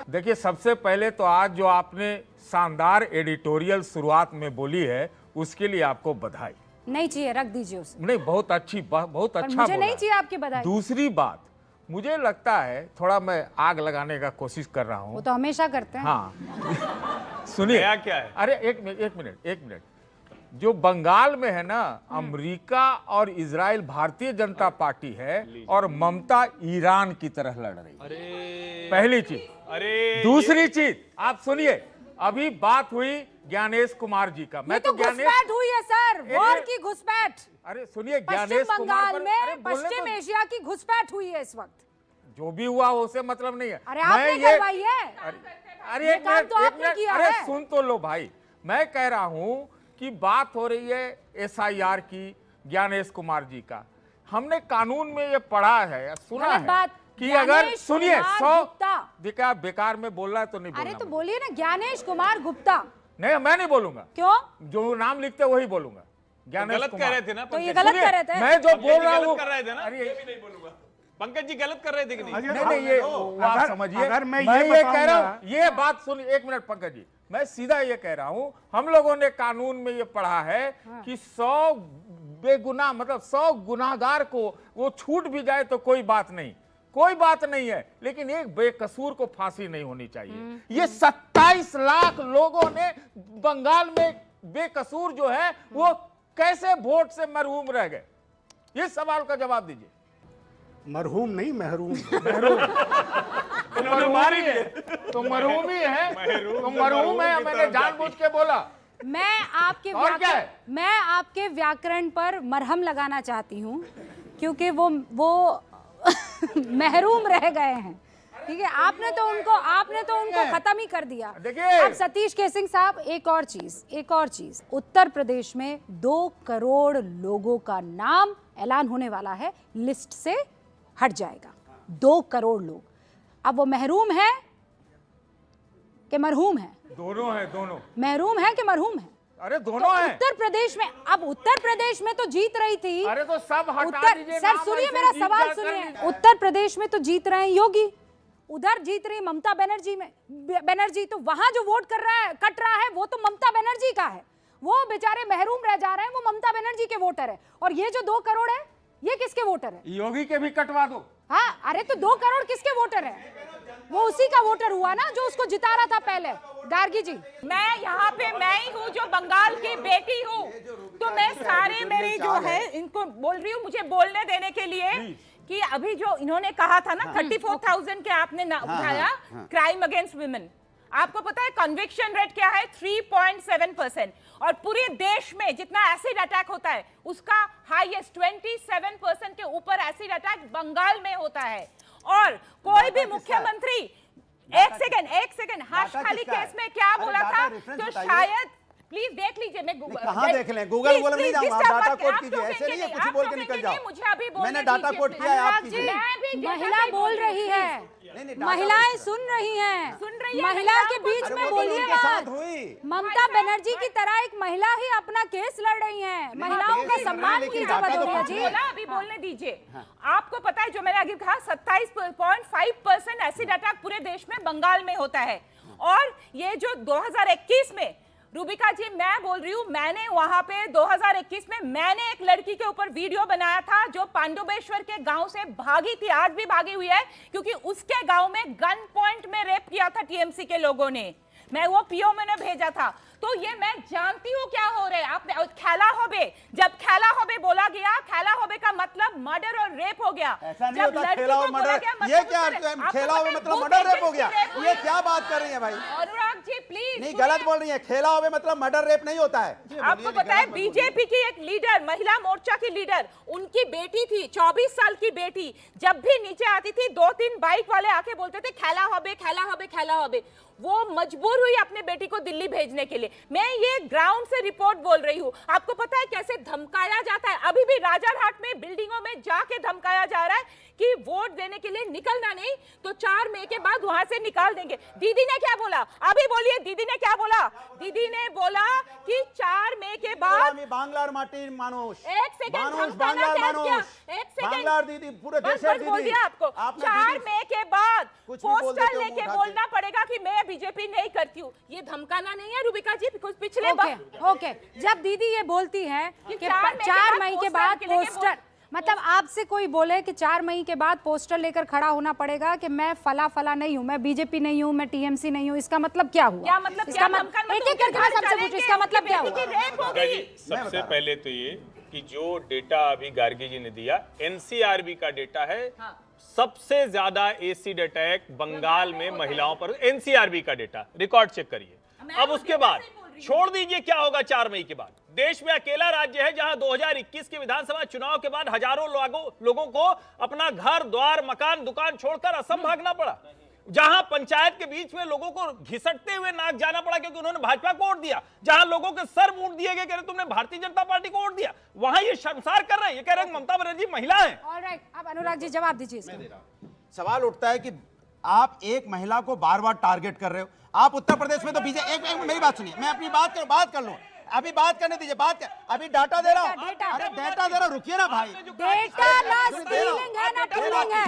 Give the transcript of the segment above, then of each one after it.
देखिए, सबसे पहले तो आज जो आपने शानदार एडिटोरियल शुरुआत में बोली है उसके लिए आपको बधाई। नहीं चाहिए, रख दीजिए उसे। नहीं, बहुत अच्छी बात, बहुत अच्छा मुझे बोला नहीं चाहिए आपकी बधाई। दूसरी बात, मुझे लगता है थोड़ा मैं आग लगाने का कोशिश कर रहा हूँ। वो तो हमेशा करते हैं। हाँ सुनिए, क्या है? अरे एक मिनट, जो बंगाल में है ना, अमेरिका और इजराइल भारतीय जनता पार्टी है और ममता ईरान की तरह लड़ रही है। अरे पहली चीज। अरे दूसरी चीज आप सुनिए, अभी बात हुई ज्ञानेश कुमार जी का। मैं तो घुसपैठ हुई है सर, वॉर की घुसपैठ। अरे सुनिए, पश्चिम ज्ञानेश कुमार बंगाल पर में पश्चिम एशिया की घुसपैठ हुई है इस वक्त। जो भी हुआ उसे मतलब नहीं है। अरे आपने करवाई है। अरे एक मिनट, तो आपने किया अरे है। सुन तो लो भाई, मैं कह रहा हूं कि बात हो रही है SIR की, ज्ञानेश कुमार जी का। हमने कानून में ये पढ़ा है, सुना गलत है बात। कि अगर सुनिए, गुप्ता। बेकार में बोल रहा है तो नहीं बोलना। अरे तो बोलिए ना, ज्ञानेश कुमार गुप्ता। नहीं, मैं नहीं बोलूंगा। क्यों? जो नाम लिखते वही बोलूंगा। ज्ञानेश गलत कह रहे थे ना तो ये पंकज गलत कर रहे थे। मैं जो बोल रहा हूँ, कर रहे थे ना, अरे ये भी नहीं बोलूंगा। पंकज जी गलत कर रहे थे कि नहीं? नहीं, ये बात समझिए। अगर मैं ये कह रहा हूँ, ये बात सुनिए, एक मिनट पंकज जी, मैं सीधा ये कह रहा हूँ, हम लोगों ने कानून में ये पढ़ा है कि 100 बेगुनाह, मतलब 100 गुनाहगार को वो छूट भी जाए तो कोई बात नहीं है, लेकिन एक बेकसूर को फांसी नहीं होनी चाहिए। ये 27 लाख लोगों ने बंगाल में बेकसूर जो है वो कैसे वोट से महरूम रह गए? इस सवाल का जवाब दीजिए। मरहूम नहीं, महरूम। तो मरहूम ही है, तो मरहूम है, मैंने जानबूझ के बोला। मैं आपके व्याकरण पर मरहम लगाना चाहती हूँ, क्योंकि वो महरूम रह गए हैं। ठीक है, आपने तो उनको खत्म ही कर दिया। देखिए, अब सतीश केसिंग साहब, एक और चीज, उत्तर प्रदेश में 2 करोड़ लोगों का नाम ऐलान होने वाला है, लिस्ट से हट जाएगा। 2 करोड़ लोग। अब वो महरूम है कि मरहूम है? दोनों है, दोनों। महरूम है कि मरहूम है? अरे दोनों है। उत्तर प्रदेश में तो जीत रही थी। अरे तो सब हटा दीजिए। सर सुनिए, मेरा सवाल सुनिए। उत्तर प्रदेश में तो जीत रहे हैं योगी, उधर जीत रही ममता बनर्जी, तो वहां जो वोट कट रहा है वो तो ममता बनर्जी का है। वो बेचारे महरूम रह जा रहे हैं, वो ममता बनर्जी के वोटर है। और ये जो 2 करोड़ है, ये किसके वोटर है? योगी के भी कटवा दो। हाँ, अरे तो 2 करोड़ किसके वोटर है? वो उसी का वोटर हुआ ना जो उसको जिता रहा था पहले। गार्गी जी, मैं यहाँ पे मैं ही हूँ जो बंगाल की बेटी हूँ, तो मैं सारे मेरे जो है इनको बोल रही हूँ, मुझे बोलने देने के लिए कि अभी जो इन्होंने कहा था ना 34,000 के आपने उठाया क्राइम अगेंस्ट वुमेन, आपको पता है कन्विक्शन रेट क्या है? 3.7%। और पूरे देश में जितना एसिड अटैक होता है उसका हाईएस्ट 27% के ऊपर एसिड अटैक बंगाल में होता है। और कोई भी मुख्यमंत्री एक सेकंड हाशखाली केस में क्या बोला था, तो शायद प्लीज देख लीजिए। मैं कहाँ देख लें? गूगल बोल नहीं जाऊंगा, डाटा कोड कीजिए। ऐसे नहीं है कुछ बोल के निकल जाओ। मुझे अभी मैंने डाटा कोड किया है, आप कीजिए। महिला बोल रही है, महिलाएं सुन रही हैं, महिला के बीच में बोलिए मत। ममता बनर्जी की तरह एक महिला ही अपना केस लड़ रही है, महिलाओं का सम्मान की जरूरत हो रही है जी। अभी बोलने दीजिए। आपको पता है जो मैंने आगे कहा 27.5% एसिड अटैक पूरे देश में बंगाल में होता है। और ये जो 2021 में, रूबिका जी मैं बोल रही हूँ, मैंने वहां पे 2021 में मैंने एक लड़की के ऊपर वीडियो बनाया था जो पांडुबेश्वर के गांव से भागी थी, आज भी भागी हुई है, क्योंकि उसके गांव में गन पॉइंट में रेप किया था टीएमसी के लोगों ने। मैं वो पीओ मैंने भेजा था। तो ये मैं जानती हूँ क्या हो रहा है। आप खेला होबे, जब खेला होबे बोला गया, खेला होबे का मतलब मर्डर और रेप हो गया। ऐसा नहीं होता, खेला हो मर्डर। ये क्या खेला हो मतलब मर्डर रेप हो गया? ये क्या बात कर रही है भाई? अनुराग जी प्लीज नहीं, गलत बोल रही है। खेला हो मतलब मर्डर रेप नहीं होता है। आपको पता है बीजेपी की एक लीडर, महिला मोर्चा की लीडर, उनकी बेटी थी 24 साल की बेटी, जब भी नीचे आती थी 2-3 बाइक वाले आके बोलते थे खेला होबे, खेला होबे, खेला होबे। वो मजबूर हुई अपने बेटी को दिल्ली भेजने के लिए। मैं ये ग्राउंड से रिपोर्ट बोल रही हूँ। आपको पता है कैसे धमकाया जाता है? अभी भी राजारहाट में बिल्डिंगों में जाके धमकाया जा रहा है कि वोट देने के लिए निकलना नहीं तो 4 मई के बाद वहां से निकाल देंगे। दीदी ने क्या बोला? अभी बोलिए, दीदी ने क्या बोला? दीदी ने बोला कि 4 मई के बाद बांग्लार माटी मानुष, एक सेकंड बांग्लार मानुष, एक सेकंड बांग्लार दीदी पूरे देश में बोल दिया आपको। 4 मई के बाद पोस्टर लेके बोलना पड़ेगा कि मैं बीजेपी नहीं करती हूँ, ये धमकाना नहीं है रूबिका जी, बिकॉज पिछले ओके जब दीदी ये बोलती है कि 4 मई के बाद पोस्टर, मतलब आपसे कोई बोले कि 4 मई के बाद पोस्टर लेकर खड़ा होना पड़ेगा कि मैं फला नहीं हूँ, मैं बीजेपी नहीं हूँ, मैं टीएमसी नहीं हूँ, इसका मतलब क्या हुआ? क्या मतलब? इसका एक एक करके मैं सबसे पूछूं, इसका मतलब क्या हुआ? सबसे पहले तो ये कि जो डेटा अभी गार्गी जी ने दिया एनसीआरबी का डेटा है, सबसे ज्यादा एसिड अटैक बंगाल में महिलाओं पर, एनसीआरबी का डेटा रिकॉर्ड चेक करिए। अब उसके बाद छोड़ दीजिए क्या होगा 4 मई के बाद। देश में अकेला राज्य है जहां 2021 के विधानसभा चुनाव के बाद हजारों लोगों को अपना घर द्वार मकान दुकान छोड़कर असम भागना पड़ा, जहां पंचायत के बीच में लोगों को घिसटते हुए नाक जाना पड़ा क्योंकि उन्होंने भाजपा को वोट दिया, जहां लोगों के सर मूंड दिए गए, कह रहे तुमने भारतीय जनता पार्टी को वोट दिया, वहां ये शर्मसार कर रहे हैं, ये कह रहे हैं ममता बनर्जी महिला है। ऑलराइट, अब अनुराग जी जवाब दीजिए इसका। सवाल उठता है कि आप एक महिला को बार बार टारगेट कर रहे हो। आप उत्तर प्रदेश में तो बीजेपी, एक मेरी बात सुनिए, मैं अपनी बात कर लूं, अभी बात करने दीजिए, अभी डाटा दे रहा हूं, अरे डाटा दे रहा, रुकिए ना भाई। डेटा ना स्टीलिंग है ना पुलिंग है,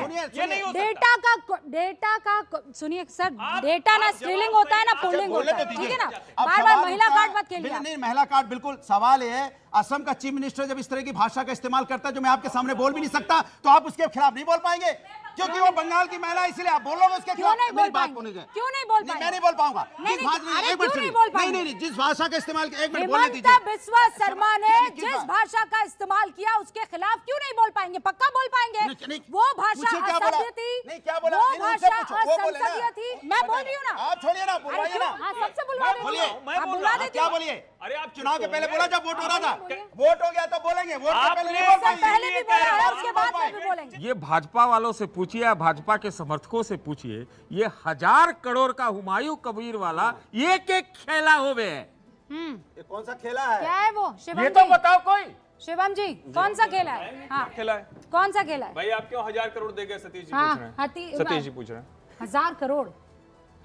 डेटा का सुनिए सर, डेटा ना स्टीलिंग होता है ना पुलिंग होता है, ठीक है ना? बार बार महिला कार्ड मत खेलिए। नहीं, महिला कार्ड बिल्कुल, सवाल ये है असम का चीफ मिनिस्टर जब इस तरह की भाषा का इस्तेमाल करता है जो मैं आपके सामने बोल भी नहीं सकता, तो आप उसके खिलाफ नहीं बोल पाएंगे क्योंकि वो बंगाल की महिला, इसलिए आप बोलोगे उसके खिलाफ। मेरी बात सुनिए, क्यों नहीं बोल पाएंगे? मैं नहीं बोल पाऊंगा। नहीं, जिस भाषा का इस्तेमाल, एक मिनट बोलने दीजिए। हिमंता बिस्वा शर्मा ने जिस भाषा का इस्तेमाल किया उसके खिलाफ क्यों नहीं बोल पाएंगे? पक्का बोल पाएंगे। वो भाषा असभ्य थी, वो भाषा असंसदीय थी। मैं बोल रही हूँ ना, आप छोड़िए ना, बुलवाइए ना, सबसे बुलवा बोलिए, क्या बोलिए? अरे आप चुनाव के पहले बोला जब वोट हो रहा था, वोट हो गया तो बोलेंगे, वोट के पहले नहीं बोल पाएंगे। पहले भी बोला है, उसके बाद में भी बोलेंगे। ये भाजपा वालों से पूछिए या भाजपा के समर्थकों से पूछिए, ये 1000 करोड़ का हुमायूं कबीर वाला एक एक खेला हो गए है। ये कौन सा खेला है? क्या है वो शिवम ये तो जी? बताओ कोई। शिवम जी कौन सा खेला है? हाँ खेला है कौन सा खेला है? भाई, आप क्यों 1000 करोड़ दे गए? सतीश जी हाँ, पूछ रहे हैं, सतीश जी पूछ रहे हैं। 1000 करोड़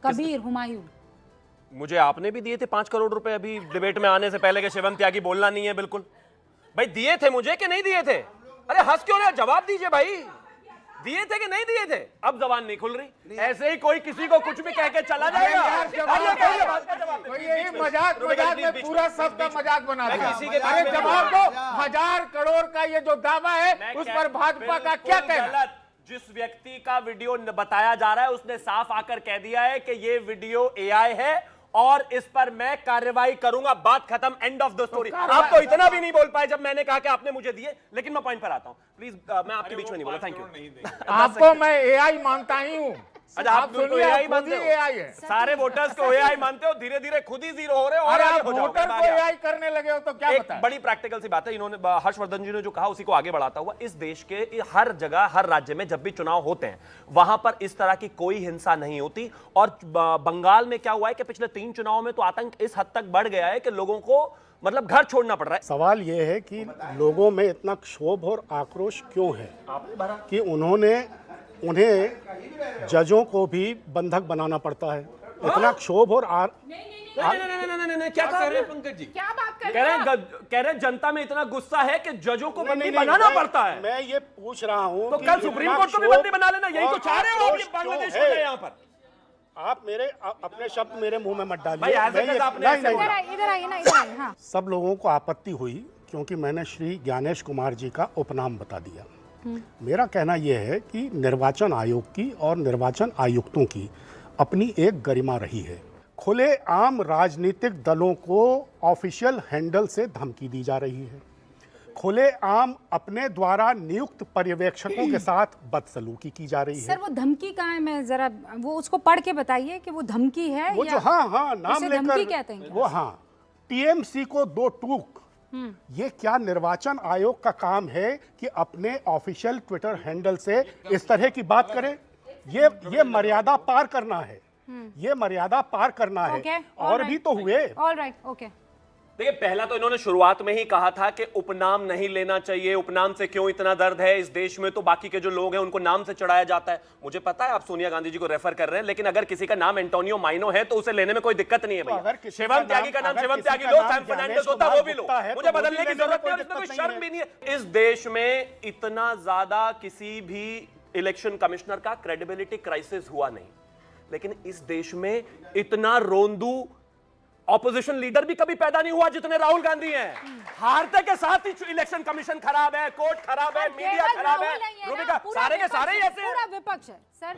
कबीर हुमायूं मुझे आपने भी दिए थे 5 करोड़ रुपए अभी डिबेट में आने से पहले कि शिवम त्यागी बोलना नहीं है। बिल्कुल भाई, दिए थे मुझे कि नहीं दिए थे? अरे हंस क्यों रहे? जवाब दीजिए भाई, दिए थे कि नहीं दिए थे? अब जबान नहीं खुल रही, ऐसे ही कोई किसी को कुछ भी कह के चला जाएगा। मजाक में पूरा सबका मजाक बना दिया। अरे जवाब दो, 1000 करोड़ का ये जो दावा है उस पर भाजपा का क्या कहना? जिस व्यक्ति का वीडियो बताया जा रहा है उसने साफ आकर कह दिया है कि ये वीडियो एआई है और इस पर मैं कार्रवाई करूंगा, बात खत्म, एंड ऑफ द स्टोरी। आप तो इतना भी नहीं बोल पाए जब मैंने कहा कि आपने मुझे दिए, लेकिन मैं पॉइंट पर आता हूं प्लीज। मैं आपके बीच में नहीं बोला, थैंक यू। आपको मैं एआई मानता ही हूँ। अच्छा, आप बिल्कुल एआई मानते हो? एआई है, सारे वोटर्स को एआई मानते हो, धीरे धीरे खुद ही जीरो हो रहे हो और अरे आगे आप हो जाओगे। वोटर को एआई करने लगे हो तो क्या एक बताएं? बड़ी प्रैक्टिकल सी बात है, इन्होंने हर्षवर्धन जी ने जो कहा उसी को आगे बढ़ाता हुआ, इस देश के हर जगह हर राज्य में जब भी चुनाव होते हैं वहां पर इस तरह की कोई हिंसा नहीं होती। और बंगाल में क्या हुआ है कि पिछले 3 चुनावों में तो आतंक इस हद तक बढ़ गया है कि लोगों को मतलब घर छोड़ना पड़ रहा है। सवाल यह है कि लोगों में इतना क्षोभ और आक्रोश क्यों है कि उन्हें जजों को भी बंधक बनाना पड़ता है। इतना क्षोभ और नहीं, क्या कह रहे हैं पंकज जी? क्या बात कर कह रहे हैं जनता में इतना गुस्सा है कि जजों को बंदी बनाना पड़ता है। मैं ये पूछ रहा हूं तो कि कल सुप्रीम कोर्ट को भी बंदी बना लेना, यही तो चाह रहे हो आप? ये बांग्लादेश हो जाए यहाँ पर। आप अपने शब्द मेरे मुंह में मत भाई, डालिए। इधर आइए ना, इधर आइए। हाँ, सब लोगों को आपत्ति हुई क्योंकि मैंने श्री ज्ञानेश कुमार जी का उपनाम बता दिया। मेरा कहना यह है कि निर्वाचन आयोग की और निर्वाचन आयुक्तों की अपनी एक गरिमा रही है। खुले आम राजनीतिक दलों को ऑफिशियल हैंडल से धमकी दी जा रही है। खुले आम अपने द्वारा नियुक्त पर्यवेक्षकों के साथ बदसलूकी की जा रही है। सर वो धमकी कहाँ है? मैं जरा वो उसको पढ़ के बताइए कि वो धमकी है वो या जो हाँ नाम उसे धमकी कहते लेकर हैं? वो हाँ टीएमसी को 2 टूक। ये क्या निर्वाचन आयोग का काम है कि अपने ऑफिशियल ट्विटर हैंडल से इस तरह की बात करे? ये मर्यादा पार करना है, ये मर्यादा पार करना है। और भी तो हुए। Alright, okay. देखिए, पहला तो इन्होंने शुरुआत में ही कहा था कि उपनाम नहीं लेना चाहिए, उपनाम से क्यों इतना दर्द है इस देश में, तो बाकी के जो लोग हैं उनको नाम से चढ़ाया जाता है। मुझे पता है आप सोनिया गांधी जी को रेफर कर रहे हैं, लेकिन अगर किसी का नाम एंटोनियो माइनो है तो उसे लेने में कोई दिक्कत नहीं है भैया। शिवम त्यागी का नाम शिवम त्यागी लो, सैम फर्नांडिस होता वो भी लो, मुझे बदलने की जरूरत नहीं, इसमें कोई शर्म भी नहीं है। इस देश में इतना ज्यादा किसी भी इलेक्शन कमिश्नर का क्रेडिबिलिटी क्राइसिस हुआ नहीं, लेकिन इस देश में इतना रोंदू ऑपोजिशन लीडर भी कभी पैदा नहीं हुआ जितने राहुल गांधी हैं। हारते के साथ ही इलेक्शन कमीशन खराब है, कोर्ट खराब है, मीडिया केवल खराब है, राहुल नहीं है ना, रूबिका, पूरा सारे के विपक्ष सारे ही है, ऐसे पूरा विपक्ष है सर।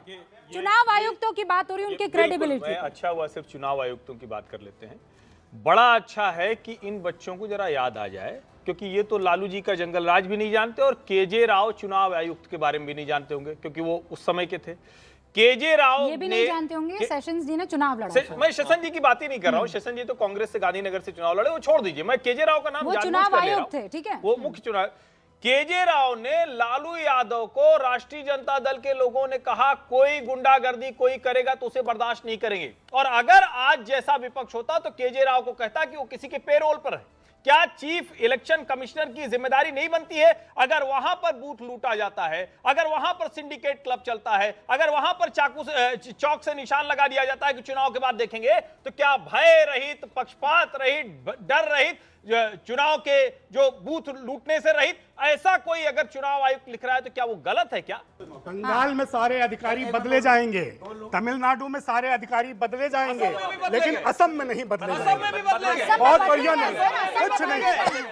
चुनाव आयुक्तों की बात हो रही है, उनकी क्रेडिबिलिटी। मैं अच्छा हुआ सिर्फ चुनाव आयुक्तों की बात कर लेते हैं। बड़ा अच्छा है कि इन बच्चों को जरा याद आ जाए, क्योंकि ये तो लालू जी का जंगल राज भी नहीं जानते और केजे राव चुनाव आयुक्त के बारे में भी नहीं जानते होंगे, क्योंकि वो उस समय के थे। केजे राव ये भी नहीं जानते होंगे सेशंस जी ने चुनाव लड़ा था। मैं शेषन जी की बात ही नहीं कर रहा हूँ। शेषन जी तो कांग्रेस से गांधीनगर से चुनाव लड़े, वो छोड़ दीजिए। मैं केजे राव का नाम वो जानबूझ चुनाव कर ले रहा आयुक्त हूं। थे, ठीक है। वो मुख्य चुनाव केजे राव ने लालू यादव को, राष्ट्रीय जनता दल के लोगों ने कहा कोई गुंडागर्दी कोई करेगा तो उसे बर्दाश्त नहीं करेंगे, और अगर आज जैसा विपक्ष होता तो केजे राव को कहता कि वो किसी के पेरोल पर है। क्या चीफ इलेक्शन कमिश्नर की जिम्मेदारी नहीं बनती है? अगर वहां पर बूथ लूटा जाता है, अगर वहां पर सिंडिकेट क्लब चलता है, अगर वहां पर चाकू से चौक से निशान लगा दिया जाता है कि चुनाव के बाद देखेंगे, तो क्या भय रहित, पक्षपात रहित, डर रहित, चुनाव के जो बूथ लूटने से रहित, ऐसा कोई अगर चुनाव आयुक्त लिख रहा है तो क्या वो गलत है? क्या बंगाल में सारे अधिकारी बदले जाएंगे, तमिलनाडु में सारे अधिकारी बदले जाएंगे, लेकिन असम में नहीं बदले जाएंगे। बहुत बढ़िया नहीं, कुछ नहीं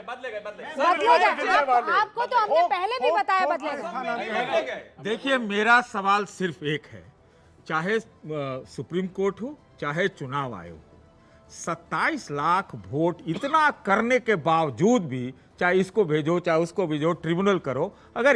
बदलेगा। आपको तो हमने पहले भी बताया बदलेगा। देखिए, मेरा सवाल सिर्फ एक है, चाहे सुप्रीम कोर्ट हो चाहे चुनाव आयोग, 27 लाख वोट इतना करने के बावजूद भी, चाहे इसको भेजो चाहे उसको भेजो, ट्रिब्यूनल करो, अगर